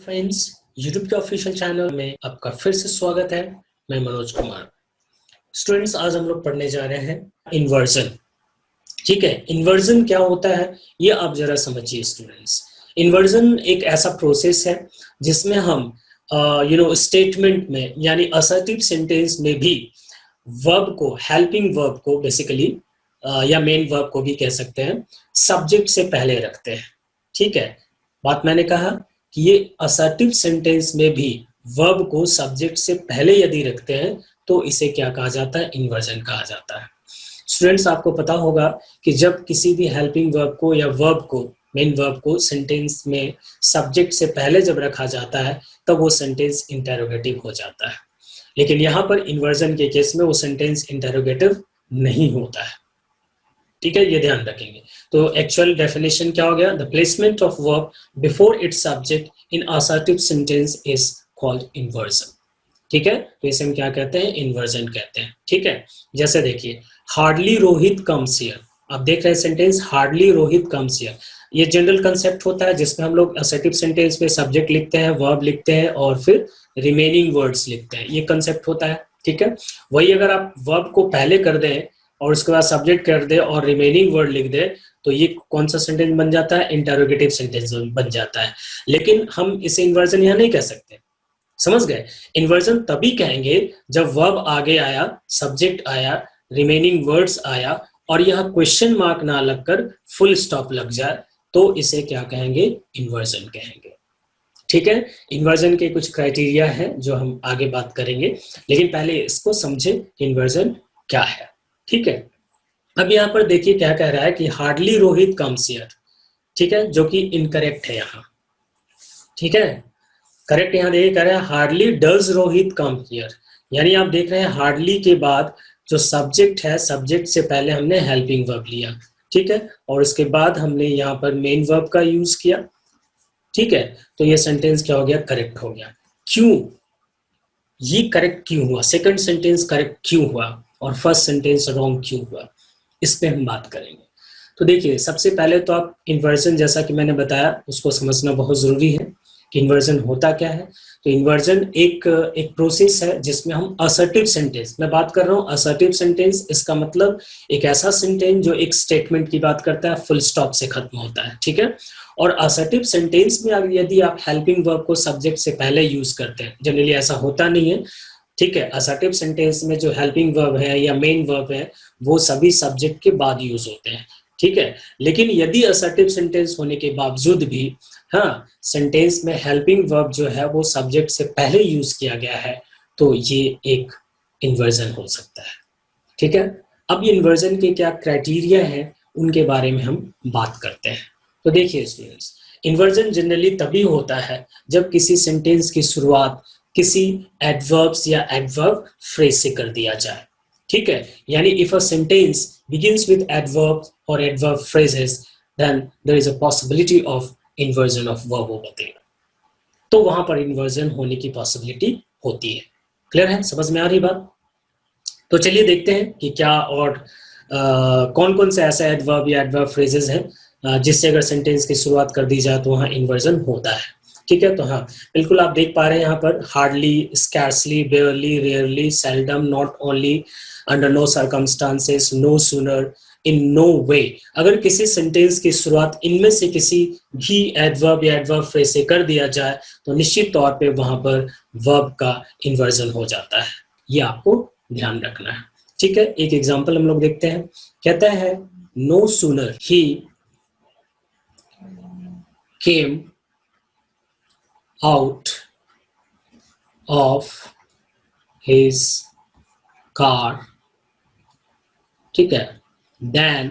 Friends, YouTube के official channel में आपका फिर से स्वागत है। मैं मनोज कुमार। स्टूडेंट्स, आज हम लोग पढ़ने जा रहे हैं इन्वर्जन। ठीक है, इन्वर्जन क्या होता है ये आप जरा समझिए स्टूडेंट्स। इन्वर्जन एक ऐसा प्रोसेस है जिसमें हम स्टेटमेंट में यानी असर्टिव सेंटेंस में भी वर्ब को, हेल्पिंग वर्ब को बेसिकली या मेन वर्ब को भी कह सकते हैं, सब्जेक्ट से पहले रखते हैं। ठीक है, बात मैंने कहा कि ये असर्टिव सेंटेंस में भी वर्ब को सब्जेक्ट से पहले यदि रखते हैं तो इसे क्या कहा जाता है? इन्वर्जन कहा जाता है। स्टूडेंट्स, आपको पता होगा कि जब किसी भी हेल्पिंग वर्ब को या वर्ब को, मेन वर्ब को सेंटेंस में सब्जेक्ट से पहले जब रखा जाता है तब वो सेंटेंस इंटेरोगेटिव हो जाता है। लेकिन यहाँ पर इन्वर्जन के केस में वो सेंटेंस इंटेरोगेटिव नहीं होता है। ठीक है, ये ध्यान रखेंगे। तो एक्चुअल डेफिनेशन क्या हो गया? The placement of verb before it's subject in assertive sentence is called inversion. ठीक है, तो इसे हम क्या कहते हैं? इन्वर्जन कहते हैं। ठीक है, जैसे देखिए, हार्डली रोहित कम्स हियर। आप देख रहे हैं sentence hardly Rohit comes here. ये जनरल कंसेप्ट होता है जिसमें हम लोग असर्टिव सेंटेंस में सब्जेक्ट लिखते हैं, वर्ब लिखते हैं और फिर रिमेनिंग वर्ड्स लिखते हैं। ये कंसेप्ट होता है। ठीक है, वही अगर आप वर्ब को पहले कर दें और उसके बाद सब्जेक्ट कर दे और रिमेनिंग वर्ड लिख दे तो ये कौन सा सेंटेंस बन जाता है? इंटरोगेटिव सेंटेंस बन जाता है। लेकिन हम इसे इन्वर्जन यहाँ नहीं कह सकते। समझ गए? इन्वर्जन तभी कहेंगे जब वर्ब आगे आया, सब्जेक्ट आया, रिमेनिंग वर्ड्स आया और यह क्वेश्चन मार्क ना लगकर फुल स्टॉप लग जाए तो इसे क्या कहेंगे? इन्वर्जन कहेंगे। ठीक है, इन्वर्जन के कुछ क्राइटेरिया है जो हम आगे बात करेंगे, लेकिन पहले इसको समझे इन्वर्जन क्या है। ठीक है, अब यहाँ पर देखिए क्या कह रहा है कि हार्डली रोहित कम्स हियर। ठीक है, जो कि इनकरेक्ट है यहाँ। ठीक है, करेक्ट यहाँ देखिए कह रहा है hardly does Rohit come here. यानी आप देख रहे हैं हार्डली के बाद जो सब्जेक्ट है, सब्जेक्ट से पहले हमने हेल्पिंग वर्ब लिया। ठीक है, और उसके बाद हमने यहाँ पर मेन वर्ब का यूज किया। ठीक है, तो ये सेंटेंस क्या हो गया? करेक्ट हो गया। क्यों ये करेक्ट क्यों हुआ? सेकंड सेंटेंस करेक्ट क्यों हुआ और फर्स्ट सेंटेंस रॉन्ग क्यों हुआ? इस पे हम बात करेंगे। तो देखिए, सबसे पहले तो आप इन्वर्जन, जैसा कि मैंने बताया, उसको समझना बहुत जरूरी है कि इन्वर्जन होता क्या है। तो इन्वर्जन एक प्रोसेस है जिसमें हम असर्टिव सेंटेंस, मैं बात कर रहा हूँ असर्टिव सेंटेंस, इसका मतलब एक ऐसा सेंटेंस जो एक स्टेटमेंट की बात करता है, फुल स्टॉप से खत्म होता है। ठीक है, और असर्टिव सेंटेंस में यदि आप हेल्पिंग वर्ब को सब्जेक्ट से पहले यूज करते हैं, जनरली ऐसा होता नहीं है। ठीक है, असर्टिव सेंटेंस में जो हेल्पिंग वर्ब है या मेन वर्ब है वो सभी सब्जेक्ट के बाद यूज होते हैं। ठीक है, लेकिन यदि असर्टिव सेंटेंस होने के बावजूद भी सेंटेंस में हेल्पिंग वर्ब जो है वो सब्जेक्ट से पहले यूज किया गया है तो ये एक इन्वर्जन हो सकता है। ठीक है, अब इन्वर्जन के क्या क्राइटेरिया है उनके बारे में हम बात करते हैं। तो देखिए स्टूडेंट्स, इन्वर्जन जनरली तभी होता है जब किसी सेंटेंस की शुरुआत किसी एडवर्ब्स या एडवर्ब फ्रेज से कर दिया जाए। ठीक है, यानी if a sentence begins with adverbs or adverb phrases then there is a possibility of inversion of verb over there। तो वहां पर इन्वर्जन होने की पॉसिबिलिटी होती है। क्लियर है? समझ में आ रही बात? तो चलिए देखते हैं कि क्या और कौन कौन से ऐसे एडवर्ब या एडवर्ब फ्रेजेस हैं जिससे अगर सेंटेंस की शुरुआत कर दी जाए तो वहां इन्वर्जन होता है। ठीक है, तो हाँ बिल्कुल आप देख पा रहे हैं यहाँ पर hardly, scarcely, barely, rarely, seldom, not only, under no circumstances, no sooner, in no way. अगर किसी सेंटेंस की शुरुआत इनमें से किसी भी एडवर्ब या एडवर्ब फ्रेज से कर दिया जाए तो निश्चित तौर पे वहां पर वर्ब का इन्वर्जन हो जाता है। ये आपको ध्यान रखना है। ठीक है, एक एग्जांपल हम लोग देखते हैं। कहता है no sooner he came out of his car, ठीक है, then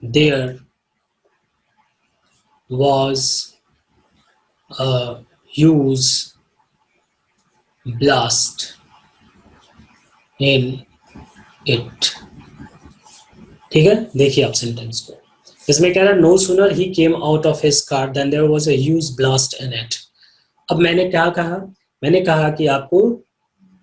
there was a huge blast in it। ठीक है, देखिए आप सेंटेंस को, इसमें कह रहा है no sooner he came out of his car then there was a huge blast in it. अब मैंने क्या कहा? मैंने कहा कि आपको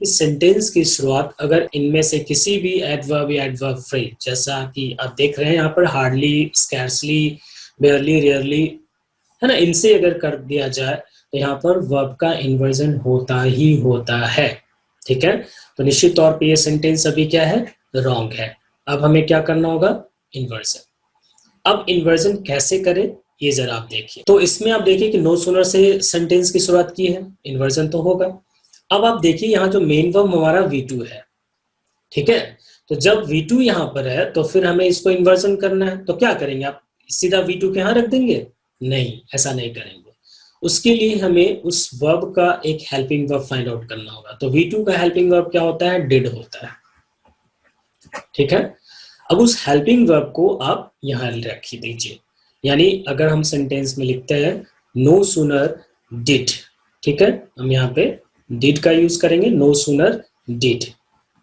इस सेंटेंस की शुरुआत अगर इनमें से किसी भी एडवर्ब या एडवर्ब फ्रेज, जैसा कि आप देख रहे हैं यहाँ पर हार्डली, स्कैर्सली, बेयरली, रेयरली, है ना, इनसे अगर कर दिया जाए तो यहाँ पर वर्ब का इन्वर्जन होता ही होता है, ठीक है। तो निश्चित तौर पे ये सेंटेंस अभी क्या है, रॉन्ग है। अब हमें क्या करना होगा, इन्वर्जन। अब इन्वर्जन कैसे करें ये जरा आप देखिए। तो इसमें आप देखिए कि नो सूनर से सेंटेंस की शुरुआत की है, इन्वर्जन तो होगा। अब आप देखिए यहाँ जो मेन वर्ब हमारा V2 है, ठीक है। तो जब V2 यहाँ पर है तो फिर हमें इसको इन्वर्जन करना है, तो क्या करेंगे आप, सीधा V2 के यहाँ रख देंगे? नहीं, ऐसा नहीं करेंगे। उसके लिए हमें उस वर्ब का एक हेल्पिंग वर्ब फाइंड आउट करना होगा। तो V2 का हेल्पिंग वर्ब क्या होता है, डिड होता है, ठीक है। अब उस हेल्पिंग वर्ब को आप यहाँ रख दीजिए, यानी अगर हम सेंटेंस में लिखते हैं नो सूनर डिड, ठीक है, हम यहाँ पे डिड का यूज करेंगे, नो सूनर डिड।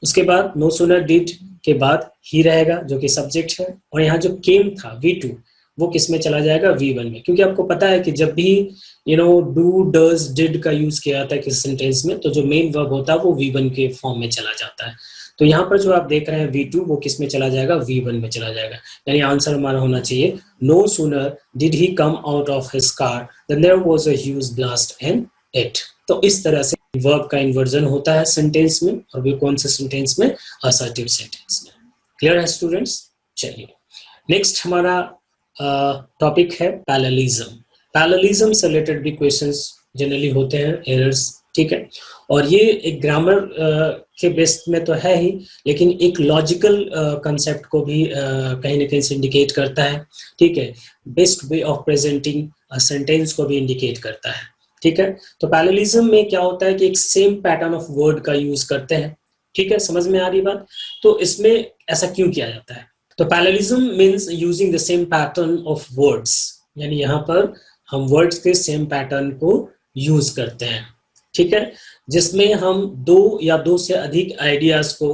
उसके बाद नो सूनर डिड के बाद ही रहेगा जो कि सब्जेक्ट है, और यहाँ जो केम था V2 वो किस में चला जाएगा, V1 में, क्योंकि आपको पता है कि जब भी डू डज डिड का यूज किया जाता है किस सेंटेंस में, तो जो मेन वर्ब होता है वो V1 के फॉर्म में चला जाता है। तो यहाँ पर जो आप देख रहे हैं V2 वो किस में चला जाएगा, V1 में चला जाएगा। यानी आंसर हमारा होना चाहिए no sooner did he come out of his car then there was a huge blast in it. तो इस तरह से वर्ब का इन्वर्जन होता है सेंटेंस में, और भी कौन से सेंटेंस में, असर्टिव सेंटेंस में। क्लियर है स्टूडेंट्स? चलिए नेक्स्ट हमारा टॉपिक है पैरेललिज्म। पैरेललिज्म से रिलेटेड भी क्वेश्चंस जनरली होते हैं, एरर्स, ठीक है। और ये एक ग्रामर के बेस में तो है ही, लेकिन एक लॉजिकल कंसेप्ट को भी कहीं ना कहीं से इंडिकेट करता है, ठीक है। Best way of presenting a sentence को भी इंडिकेट करता है, ठीक है। तो पैरेललिज्म में क्या होता है कि एक सेम पैटर्न ऑफ वर्ड का यूज करते हैं, ठीक है, समझ में आ रही बात। तो इसमें ऐसा क्यों किया जाता है? तो parallelism means using the same pattern of words, यानी यहाँ पर हम वर्ड्स के सेम पैटर्न को यूज करते हैं, ठीक है, जिसमें हम दो या दो से अधिक आइडियाज को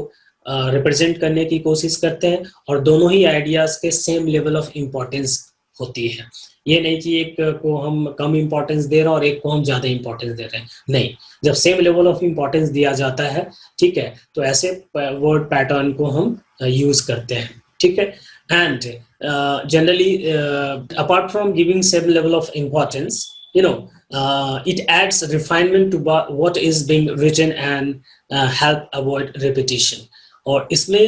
रिप्रेजेंट करने की कोशिश करते हैं, और दोनों ही आइडियाज के सेम लेवल ऑफ इम्पोर्टेंस होती है। ये नहीं कि एक को हम कम इम्पोर्टेंस दे रहे हैं और एक को हम ज्यादा इम्पोर्टेंस दे रहे हैं, नहीं, जब सेम लेवल ऑफ इम्पोर्टेंस दिया जाता है, ठीक है, तो ऐसे वर्ड पैटर्न को हम यूज करते हैं, ठीक है। And generally apart from giving same level of importance, it adds refinement to what is being written and help avoid repetition. और इसमें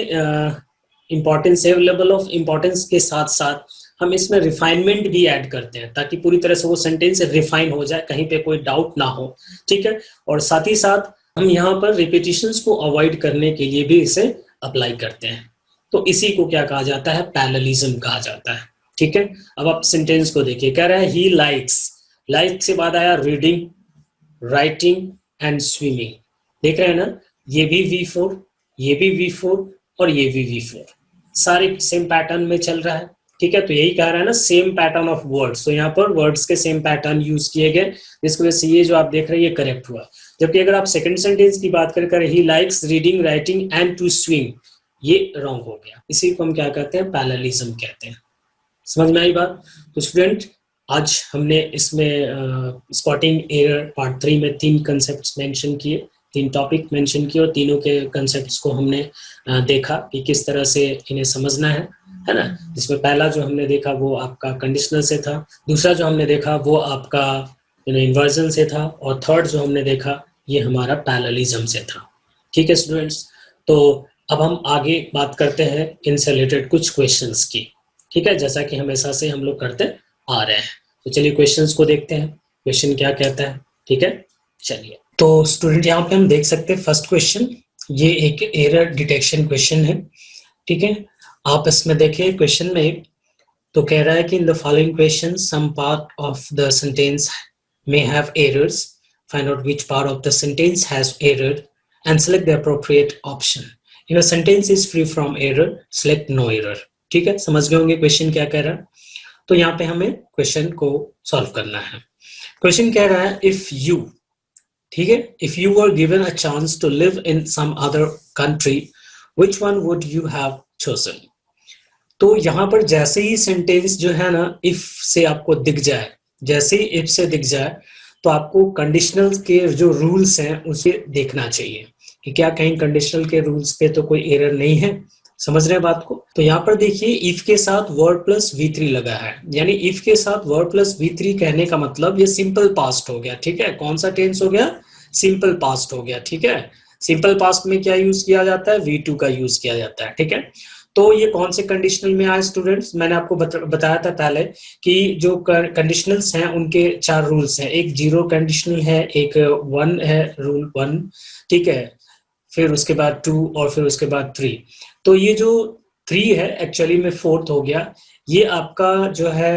importance, same level of importance के साथ साथ हम इसमें रिफाइनमेंट भी ऐड करते हैं, ताकि पूरी तरह से वो सेंटेंस रिफाइन हो जाए, कहीं पे कोई डाउट ना हो, ठीक है। और साथ ही साथ हम यहाँ पर रिपीटिशंस को अवॉइड करने के लिए भी इसे अप्लाई करते हैं। तो इसी को क्या कहा जाता है, पैरेललिज्म कहा जाता है, ठीक है। अब आप सेंटेंस को देखिए, कह रहा है ही लाइक्स, लाइक से बाद आया रीडिंग, राइटिंग एंड स्विमिंग, देख रहे हैं ना, ये भी V4, ये भी V4 और ये भी V4, सारे सेम पैटर्न में चल रहा है, ठीक है। तो यही कह रहा है ना, सेम पैटर्न ऑफ वर्ड्स, तो यहाँ पर वर्ड्स के सेम पैटर्न यूज किए गए, जिसकी वजह से ये जो आप देख रहे हैं ये करेक्ट हुआ। जबकि अगर आप सेकंड सेंटेंस की बात करें, he likes reading, writing and to swim, ये रॉन्ग हो गया। इसी को हम क्या कहते हैं, पैरेललिज्म कहते हैं। समझ में आई बात? तो स्टूडेंट, आज हमने इसमें स्पॉटिंग एरर पार्ट 3 में 3 कंसेप्ट्स मेंशन किए, 3 टॉपिक मेंशन किए, और तीनों के कंसेप्ट्स को हमने देखा कि किस तरह से इन्हें समझना है ना। जिसमें पहला जो हमने देखा वो आपका कंडीशनल से था, दूसरा जो हमने देखा वो आपका इन्वर्जन से था, और थर्ड जो हमने देखा ये हमारा पैरेललिज्म से था, ठीक है स्टूडेंट्स। तो अब हम आगे बात करते हैं इनसे रिलेटेड कुछ क्वेश्चंस की, ठीक है, जैसा कि हमेशा से हम लोग करते आ रहे हैं। तो चलिए क्वेश्चंस को देखते हैं, क्वेश्चन क्या कहता है, ठीक है। चलिए, तो स्टूडेंट यहाँ पे हम देख सकते हैं फर्स्ट क्वेश्चन, ये एक एरर डिटेक्शन क्वेश्चन है, ठीक है। आप इसमें देखिए क्वेश्चन में, तो कह रहा है कि in the following question some part of the sentence may have errors, find out which part of the sentence has error and select the appropriate option. If a sentence is free from error, select no error. ठीक है, समझ गए होंगे question क्या कह रहा है। तो यहाँ पे हमें क्वेश्चन को सॉल्व करना है। क्वेश्चन कह रहा है इफ यू, ठीक है, if you were given a chance to live in some other country, which one would you have chosen. तो यहाँ पर जैसे ही सेंटेंस जो है ना इफ से आपको दिख जाए, जैसे ही इफ से दिख जाए, तो आपको कंडीशनल के जो रूल्स हैं उसे देखना चाहिए कि क्या कहीं कंडीशनल के रूल्स पे तो कोई एरर नहीं है, समझ रहे हैं बात को? तो यहाँ पर देखिए इफ के साथ वर्ड प्लस V3 लगा है, यानी इफ के साथ वर्ड प्लस V3 कहने का मतलब ये सिंपल पास्ट हो गया, ठीक है। कौन सा टेंस हो गया? सिंपल पास्ट हो गया, ठीक है। सिंपल पास्ट में क्या यूज किया जाता है? V2 का यूज किया जाता है, ठीक है। तो ये कौन से कंडीशनल में आए स्टूडेंट्स? मैंने आपको बताया था पहले कि जो कंडीशनल्स हैं उनके 4 रूल्स हैं। एक जीरो कंडीशनल है, एक 1 है, रूल 1, ठीक है, फिर उसके बाद 2 और फिर उसके बाद 3। तो ये जो 3 है एक्चुअली में 4th हो गया। ये आपका जो है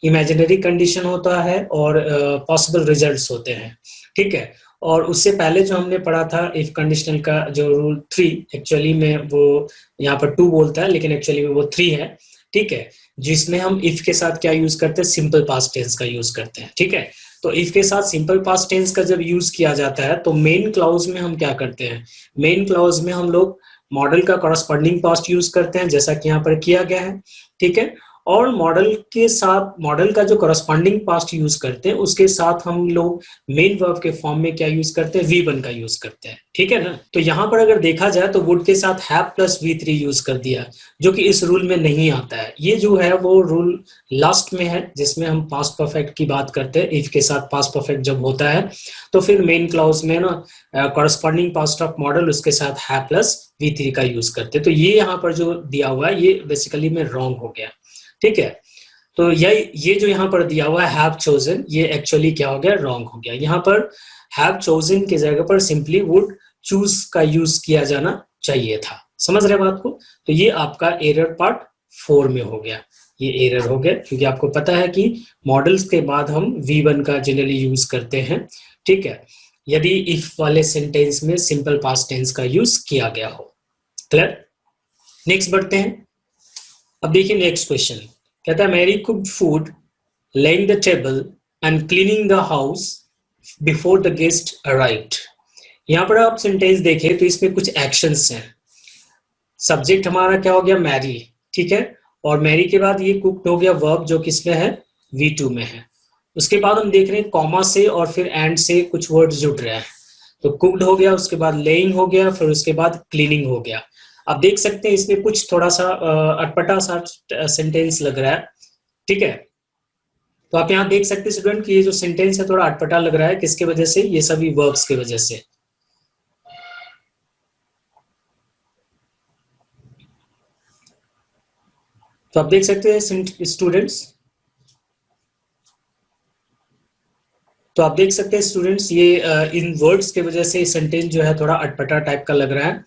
इमेजिनरी कंडीशन होता है और पॉसिबल रिजल्ट्स होते हैं, ठीक है। और उससे पहले जो हमने पढ़ा था इफ कंडीशनल का जो रूल 3, एक्चुअली में वो यहाँ पर 2 बोलता है लेकिन एक्चुअली में वो 3 है, ठीक है। जिसमें हम इफ के साथ क्या यूज करते हैं? सिंपल पास्ट टेंस का यूज करते हैं, ठीक है। तो इफ के साथ सिंपल पास्ट टेंस का जब यूज किया जाता है तो मेन क्लाउज में हम क्या करते हैं? मेन क्लाउज में हम लोग मॉडल का कॉरस्पॉन्डिंग पास्ट यूज करते हैं, जैसा कि यहाँ पर किया गया है, ठीक है। और मॉडल के साथ मॉडल का जो कॉरस्पॉन्डिंग पास्ट यूज करते हैं उसके साथ हम लोग मेन वर्ब के फॉर्म में क्या यूज करते हैं? V1 का यूज करते हैं, ठीक है ना। तो यहाँ पर अगर देखा जाए तो वुड के साथ हैव प्लस V3 यूज कर दिया, जो कि इस रूल में नहीं आता है। ये जो है वो रूल लास्ट में है जिसमें हम पास्ट परफेक्ट की बात करते हैं। इफ के साथ पास्ट परफेक्ट जब होता है तो फिर मेन क्लाउज में ना कॉरस्पॉन्डिंग पास्ट ऑफ मॉडल उसके साथ हैव प्लस V3 का यूज करते हैं। तो ये यहाँ पर जो दिया हुआ है ये बेसिकली में रॉन्ग हो गया, ठीक है। तो ये जो यहाँ पर दिया हुआ है हैव चोजन, ये एक्चुअली क्या हो गया? रॉन्ग हो गया। यहाँ पर हैव चोजन की जगह पर सिंपली वुड चूज का यूज किया जाना चाहिए था। समझ रहे बात को? तो ये आपका एरर पार्ट 4 में हो गया। ये एरर हो गया क्योंकि आपको पता है कि मॉडल्स के बाद हम V1 का जनरली यूज करते हैं, ठीक है, यदि इफ वाले सेंटेंस में सिंपल पास्ट टेंस का यूज किया गया हो। क्लियर? नेक्स्ट बढ़ते हैं। अब देखिए नेक्स्ट क्वेश्चन कहता है Mary cooked food, laying the table and cleaning the house before the guest arrived. यहाँ पर आप सेंटेंस देखें तो इसमें कुछ एक्शंस हैं। सब्जेक्ट हमारा क्या हो गया? मैरी, ठीक है। और मैरी के बाद ये कुक्ड हो गया वर्ब जो किसमें है? V2 में है। उसके बाद हम देख रहे हैं कॉमा से और फिर एंड से कुछ वर्ड जुड़ रहे हैं। तो कुक्ड हो गया, उसके बाद लेइंग हो गया, फिर उसके बाद क्लीनिंग हो गया। आप देख सकते हैं इसमें कुछ थोड़ा सा अटपटा सा सेंटेंस लग रहा है, ठीक है। तो आप यहाँ देख सकते हैं स्टूडेंट कि ये जो सेंटेंस है थोड़ा अटपटा लग रहा है, किसके वजह से? ये सभी वर्ब्स के वजह से। तो आप देख सकते हैं स्टूडेंट्स, तो आप देख सकते हैं स्टूडेंट्स ये इन वर्ड्स के वजह से सेंटेंस जो है थोड़ा अटपटा टाइप का लग रहा है।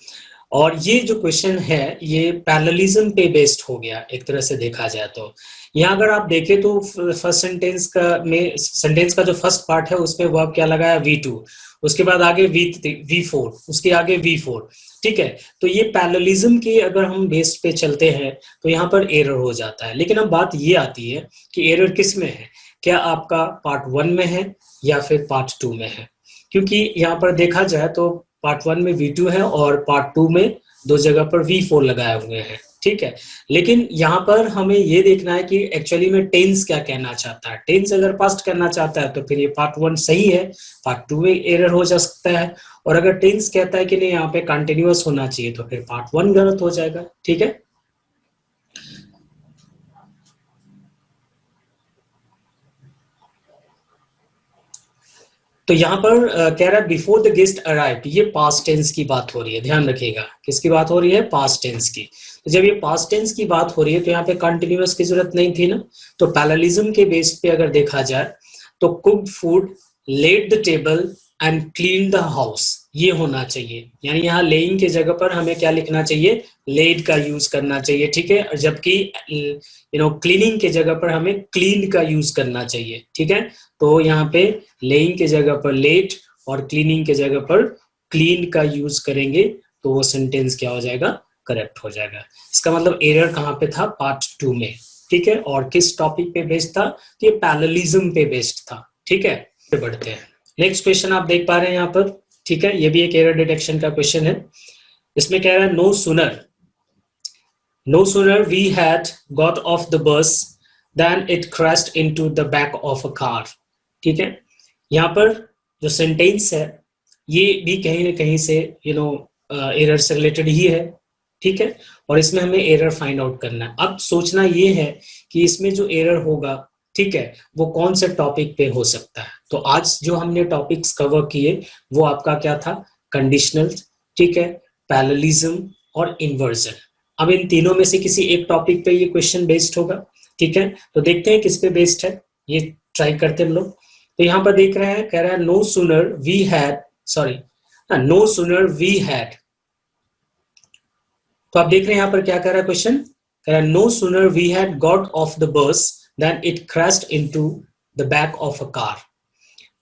और ये जो क्वेश्चन है ये पैरेललिज्म पे बेस्ड हो गया एक तरह से देखा जाए तो। यहाँ अगर आप देखें तो फर्स्ट सेंटेंस का में सेंटेंस का जो फर्स्ट पार्ट है उसमें वर्ब क्या लगाया? V2, उसके बाद आगे V4, उसके आगे V4, ठीक है। तो ये पैरेललिज्म के अगर हम बेस पे चलते हैं तो यहाँ पर एरर हो जाता है। लेकिन अब बात ये आती है कि एरर किस में है? क्या आपका पार्ट 1 में है या फिर पार्ट 2 में है? क्योंकि यहाँ पर देखा जाए तो पार्ट 1 में V2 है और पार्ट 2 में दो जगह पर V4 लगाए हुए हैं, ठीक है। लेकिन यहाँ पर हमें ये देखना है कि एक्चुअली में टेंस क्या कहना चाहता है। टेंस अगर पास्ट करना चाहता है तो फिर ये पार्ट 1 सही है, पार्ट 2 में एरर हो जा सकता है। और अगर टेंस कहता है कि नहीं यहाँ पे कंटिन्यूअस होना चाहिए तो फिर पार्ट 1 गलत हो जाएगा, ठीक है। तो यहाँ पर कह रहा है बिफोर द गेस्ट अराइव्ड, ये पास्ट टेंस की बात हो रही है, ध्यान रखिएगा। किसकी बात हो रही है? पास्ट टेंस की। तो जब ये पास्ट टेंस की बात हो रही है तो यहाँ पे कंटिन्यूअस की जरूरत नहीं थी ना। तो पैरेललिज्म के बेस पे अगर देखा जाए तो cooked food, laid the table and clean the house, ये होना चाहिए। यानी यहाँ लेइंग के जगह पर हमें क्या लिखना चाहिए? लेड का यूज करना चाहिए, ठीक है। जबकि क्लीनिंग के जगह पर हमें क्लीन का यूज करना चाहिए, ठीक है। तो यहाँ पे लेइंग के जगह पर लेट और क्लीनिंग के जगह पर क्लीन का यूज करेंगे तो वो सेंटेंस क्या हो जाएगा? करेक्ट हो जाएगा। इसका मतलब एरर कहाँ पे था? पार्ट 2 में, ठीक है। और किस टॉपिक पे बेस्ड था? तो ये पैरेललिज्म पे बेस्ड था, ठीक है। बढ़ते हैं नेक्स्ट क्वेश्चन, आप देख पा रहे हैं यहाँ पर, ठीक है। ये भी एक एरर डिटेक्शन का क्वेश्चन है। इसमें कह रहा है no sooner we had got off the bus then it crashed into the back of a car, ठीक है। यहाँ पर जो सेंटेंस है ये भी कहीं ना कहीं से एरर से रिलेटेड ही है, ठीक है, और इसमें हमें एरर फाइंड आउट करना है। अब सोचना ये है कि इसमें जो एरर होगा, ठीक है, वो कौन से टॉपिक पे हो सकता है। तो आज जो हमने टॉपिक्स कवर किए वो आपका क्या था, कंडीशनल, ठीक है, पैरेललिज्म और इन्वर्जन। अब इन तीनों में से किसी एक टॉपिक पे ये क्वेश्चन बेस्ड होगा, ठीक है। तो देखते हैं किस पे बेस्ड है, ये ट्राई करते हैं हम लोग। तो यहाँ पर देख रहे हैं, कह रहा है no sooner we had, sorry, no sooner we had. तो आप देख रहे हैं यहाँ पर क्या कह रहा है क्वेश्चन, कह रहा है no sooner we had got off the bus then it crashed into the back of a car.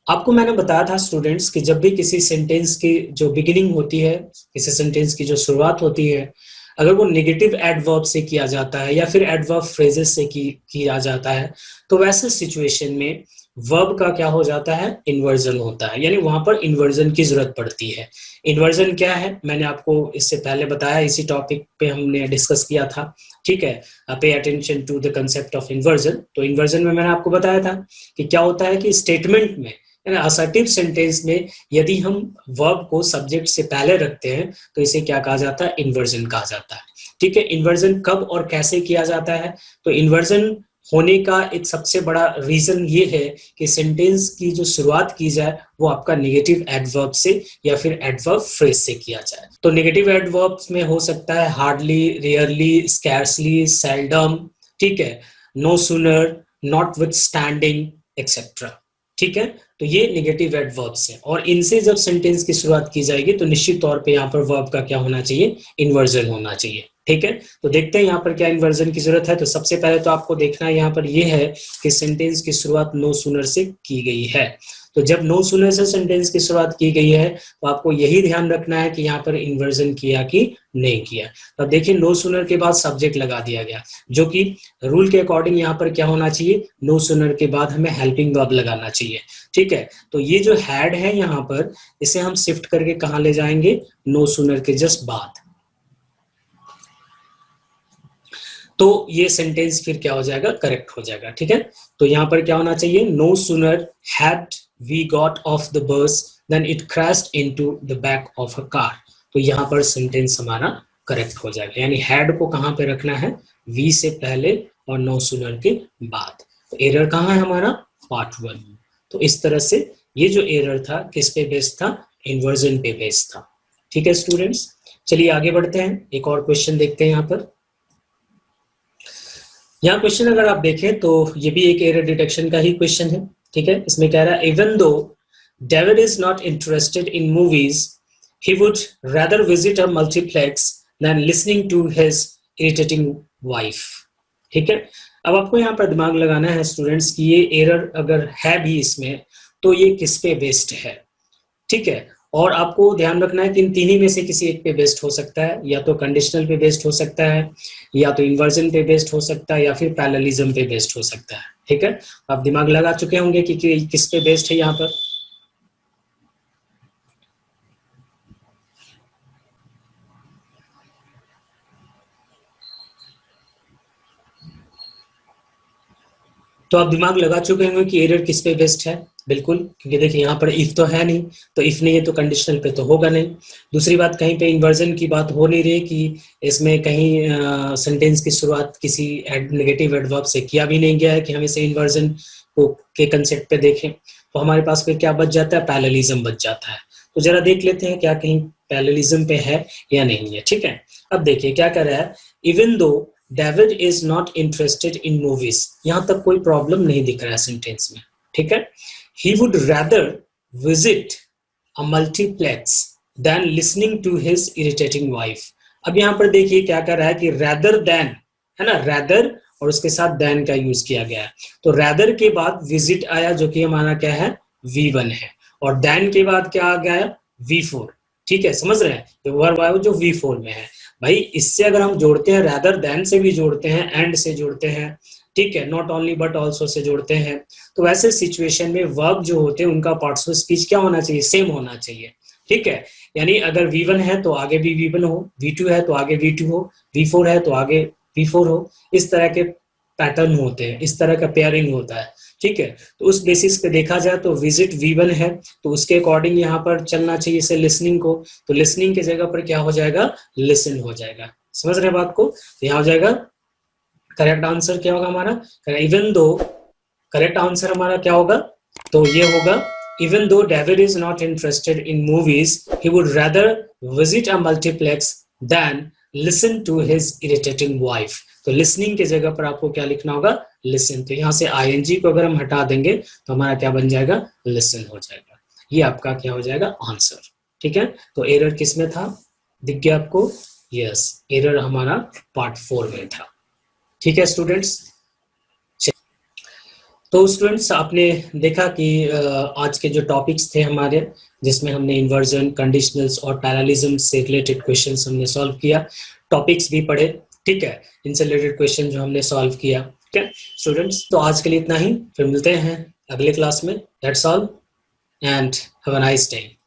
आपको मैंने बताया था स्टूडेंट्स कि जब भी किसी सेंटेंस की जो बिगिनिंग होती है, किसी सेंटेंस की जो शुरुआत होती है, अगर वो नेगेटिव एडवर्ब से किया जाता है या फिर एडवर्ब फ्रेजेस से किया जाता है, तो वैसे सिचुएशन में वर्ब का क्या हो जाता है, इन्वर्जन होता है, यानी वहां पर इन्वर्जन की जरूरत पड़ती है। इन्वर्जन क्या है, मैंने आपको इससे पहले बताया, इसी टॉपिक पे हमने डिस्कस किया था, ठीक है। Pay attention to the concept of inversion. तो इन्वर्जन में मैंने आपको बताया था कि क्या होता है कि स्टेटमेंट में, असर्टिव सेंटेंस में यदि हम वर्ब को सब्जेक्ट से पहले रखते हैं तो इसे क्या कहा जाता है, इन्वर्जन कहा जाता है, ठीक है। इन्वर्जन कब और कैसे किया जाता है, तो इन्वर्जन होने का एक सबसे बड़ा रीजन ये है कि सेंटेंस की जो शुरुआत की जाए वो आपका नेगेटिव एडवर्ब से या फिर एडवर्ब फ्रेज से किया जाए। तो नेगेटिव एडवर्ब्स में हो सकता है हार्डली, रेयरली, स्कैर्सली, सेल्डम, ठीक है, no sooner, notwithstanding etcetera, ठीक है। तो ये नेगेटिव एडवर्ब्स हैं और इनसे जब सेंटेंस की शुरुआत की जाएगी तो निश्चित तौर पे यहाँ पर वर्ब का क्या होना चाहिए, इन्वर्जन होना चाहिए, ठीक है। तो देखते हैं यहाँ पर क्या इन्वर्जन की जरूरत है। तो सबसे पहले तो आपको देखना है यहाँ पर ये है कि सेंटेंस की शुरुआत नो सूनर से की गई है। तो जब नो सूनर से सेंटेंस की शुरुआत की गई है तो आपको यही ध्यान रखना है कि यहाँ पर इन्वर्जन किया कि नहीं किया। तो देखिए नो सूनर के बाद सब्जेक्ट लगा दिया गया, जो कि रूल के अकॉर्डिंग यहाँ पर क्या होना चाहिए, नो सूनर के बाद हमें हेल्पिंग वर्ब लगाना चाहिए, ठीक है। तो ये जो हैड है यहाँ पर, इसे हम शिफ्ट करके कहाँ ले जाएंगे, नो सूनर के जस्ट बाद। तो ये सेंटेंस फिर क्या हो जाएगा, करेक्ट हो जाएगा, ठीक है। तो यहाँ पर क्या होना चाहिए, no sooner had we got off the bus then it crashed into the back of a car. तो यहाँ पर सेंटेंस हमारा करेक्ट हो जाएगा, यानी हैड को कहाँ पे रखना है, वी से पहले और नो सूनर के बाद। तो एरर कहाँ है हमारा, पार्ट 1। तो इस तरह से ये जो एरर था किस पे बेस्ड था, इन्वर्जन पे बेस्ड था, ठीक है स्टूडेंट्स। चलिए आगे बढ़ते हैं, एक और क्वेश्चन देखते हैं। यहाँ क्वेश्चन अगर आप देखें तो ये भी एक एरर डिटेक्शन का ही क्वेश्चन है, ठीक है। इसमें कह रहा है even though David is not interested in movies he would rather visit a multiplex than listening to his irritating wife, ठीक है। अब आपको यहाँ पर दिमाग लगाना है स्टूडेंट्स कि ये एरर अगर है भी इसमें तो ये किस पे बेस्ड है, ठीक है। और आपको ध्यान रखना है कि इन तीनों में से किसी एक पे बेस्ड हो सकता है, या तो कंडीशनल पे बेस्ड हो सकता है, या तो इन्वर्जन पे बेस्ड हो सकता है, या फिर पैरेललिज्म पे बेस्ड हो सकता है, ठीक है। आप दिमाग लगा चुके होंगे कि किस पे बेस्ड है यहाँ पर। तो आप दिमाग लगा चुके होंगे कि एरर किस पे बेस्ड है, बिल्कुल, क्योंकि देखिए यहाँ पर इफ तो है नहीं, तो इफ नहीं है तो कंडीशनल पे तो होगा नहीं। दूसरी बात, कहीं पे इन्वर्जन की बात हो नहीं रही कि इसमें कहीं सेंटेंस की शुरुआत किसी नेगेटिव एडवर्ब से किया भी नहीं गया है कि हम इसे इन्वर्जन को के कंसेप्ट पे देखें। तो हमारे पास फिर क्या बच जाता है, पैरेललिज्म बच जाता है। तो जरा देख लेते हैं क्या कहीं पैरेललिज्म पे है या नहीं है, ठीक है। अब देखिए क्या कर रहा है, even though David is not interested in movies, यहां तक कोई प्रॉब्लम नहीं दिख रहा है सेंटेंस में, ठीक है। He would rather visit a multiplex than listening to his irritating wife. अब यहाँ पर देखिए क्या कर रहा है कि rather than, है ना, rather और उसके साथ than का यूज किया गया है। तो rather के बाद visit आया जो कि हमारा क्या है, V1 है, और than के बाद क्या आ गया, V4, ठीक है। समझ रहे हैं, जो वर्ब आया जो V4 में है। भाई इससे अगर हम जोड़ते हैं, rather than से भी जोड़ते हैं, and से जोड़ते हैं, ठीक है, not only but also say जोड़ते हैं, तो वैसे सिचुएशन में वर्ब जो होते हैं उनका पार्ट्स ऑफ स्पीच क्या होना चाहिए, सेम होना चाहिए, ठीक है। यानी अगर V1 है तो आगे भी V1 हो, V2 है तो आगे V2 हो, V4 है तो आगे V4 हो। इस तरह के पैटर्न होते हैं, इस तरह का पेयरिंग होता है, ठीक है। तो उस बेसिस पे देखा जाए तो विजिट V1 है तो उसके अकॉर्डिंग यहाँ पर चलना चाहिए इसे लिसनिंग को, तो लिसनिंग की जगह पर क्या हो जाएगा, लिसन हो जाएगा, समझ रहे बात को? तो यहाँ हो जाएगा करेक्ट आंसर क्या होगा हमारा, इवन दो, करेक्ट आंसर हमारा क्या होगा, तो ये होगा even though David is not interested in movies he would rather visit a multiplex than listen to his irritating wife. तो लिसनिंग की जगह पर आपको क्या लिखना होगा, लिसन। तो यहाँ से आईएनजी को अगर हम हटा देंगे तो हमारा क्या बन जाएगा, लिसन हो जाएगा। ये आपका क्या हो जाएगा, आंसर। ठीक है, तो एरर किस में था, दिख गया आपको? यस, एरर हमारा पार्ट 4 में था। ठीक है स्टूडेंट्स, तो स्टूडेंट्स आपने देखा कि आज के जो टॉपिक्स थे हमारे, जिसमें हमने इन्वर्जन, कंडीशनल्स और पैरेललिज्म से रिलेटेड क्वेश्चंस हमने सॉल्व किया, टॉपिक्स भी पढ़े। ठीक है, इनसे रिलेटेड क्वेश्चन जो हमने सॉल्व किया। ठीक है स्टूडेंट्स, तो आज के लिए इतना ही, फिर मिलते हैं अगले क्लास में। That's all and have a nice day.